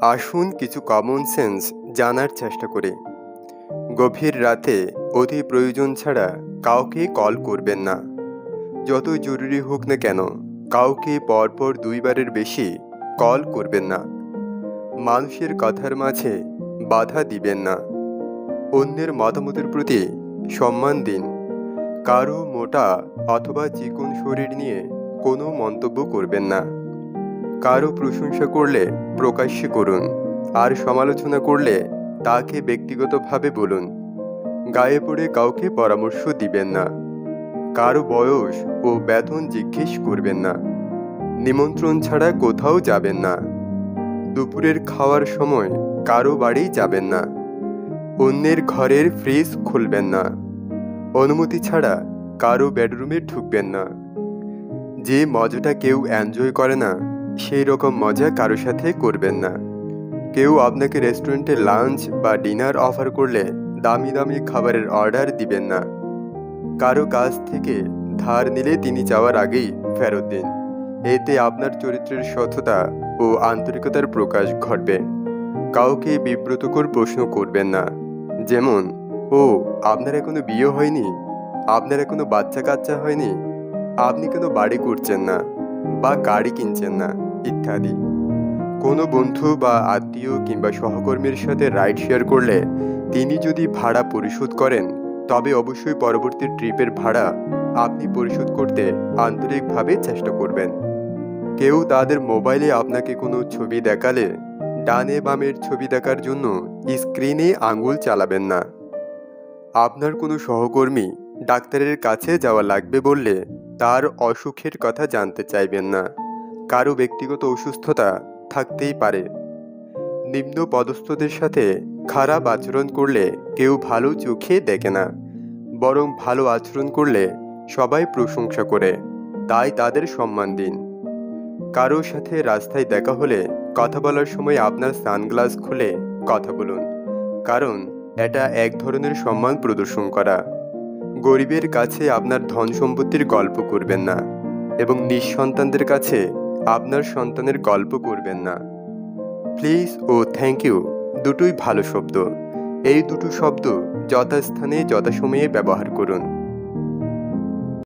আসুন কিছু common sense জানার চেষ্টা করি। গভীর রাতে অতি প্রয়োজন ছাড়া কাউকে কল করবেন না। যতই জরুরি হোক না কেন, কাউকে পরপর ২ বারের বেশি কল করবেন না। মানুষের কথার মাঝে বাধা দিবেন না। অন্যের মতামতের প্রতি সম্মান দিন। কারো মোটা অথবা চিকন শরীর নিয়ে কোনো মন্তব্য করবেন না। কারো প্রশংসা করলে প্রকাশ্যে করুন, আর সমালোচনা করলে তাকে ব্যক্তিগতভাবে বলুন। গায়ে পড়ে কাউকে পরামর্শ দিবেন না। কারো বয়স ও বেতন জিজ্ঞেস করবেন না। নিমন্ত্রণ ছাড়া কোথাও যাবেন না। দুপুরের খাওয়ার সময় কারো বাড়ি যাবেন না। অন্যের ঘরের ফ্রিজ খুলবেন না। অনুমতি ছাড়া কারো বেডরুমে ঢুকবেন না। যে মজাটা কেউ এনজয় করে না, সেই রকম মজা কারো সাথে করবেন না। কেউ আপনাকে রেস্টুরেন্টে লাঞ্চ বা ডিনার অফার করলে দামি দামি খাবারের অর্ডার দিবেন না। কারো কাছ থেকে ধার নিলে তিনি যাওয়ার আগেই ফেরত দিন। এতে আপনার চরিত্রের সততা ও আন্তরিকতার প্রকাশ ঘটবে। কাউকে বিব্রতকর প্রশ্ন করবেন না, যেমন, ও আপনার এখনো বিয়ে হয়নি, আপনার এখনো বাচ্চা কাচ্চা হয়নি, আপনি কেন বাড়ি করছেন না বা গাড়ি কিনছেন না, ইত্যাদি। কোনো বন্ধু বা আত্মীয় কিংবা সহকর্মীর সাথে রাইড শেয়ার করলে তিনি যদি ভাড়া পরিশোধ করেন, তবে অবশ্যই পরবর্তী ট্রিপের ভাড়া আপনি পরিশোধ করতে আন্তরিকভাবে চেষ্টা করবেন। কেউ তাদের মোবাইলে আপনাকে কোনো ছবি দেখালে ডানে বামের ছবি দেখার জন্য স্ক্রিনে আঙুল চালাবেন না। আপনার কোনো সহকর্মী ডাক্তারের কাছে যাওয়া লাগবে বললে তার অসুখের কথা জানতে চাইবেন না। কারো ব্যক্তিগত অসুস্থতা থাকতেই পারে। নিম্ন পদস্থদের সাথে খারাপ আচরণ করলে কেউ ভালো চোখে দেখে না, বরং ভালো আচরণ করলে সবাই প্রশংসা করে, তাই তাদের সম্মান দিন। কারো সাথে রাস্তায় দেখা হলে কথা বলার সময় আপনার সানগ্লাস খুলে কথা বলুন, কারণ এটা এক ধরনের সম্মান প্রদর্শন করা। গরিবের কাছে আপনার ধন সম্পত্তির গল্প করবেন না এবং নিঃসন্তানদের কাছে আপনার সন্তানের গল্প করবেন না। প্লিজ ও থ্যাংক ইউ দুটোই ভালো শব্দ। এই দুটো শব্দ যথাস্থানে যথাসময়ে ব্যবহার করুন।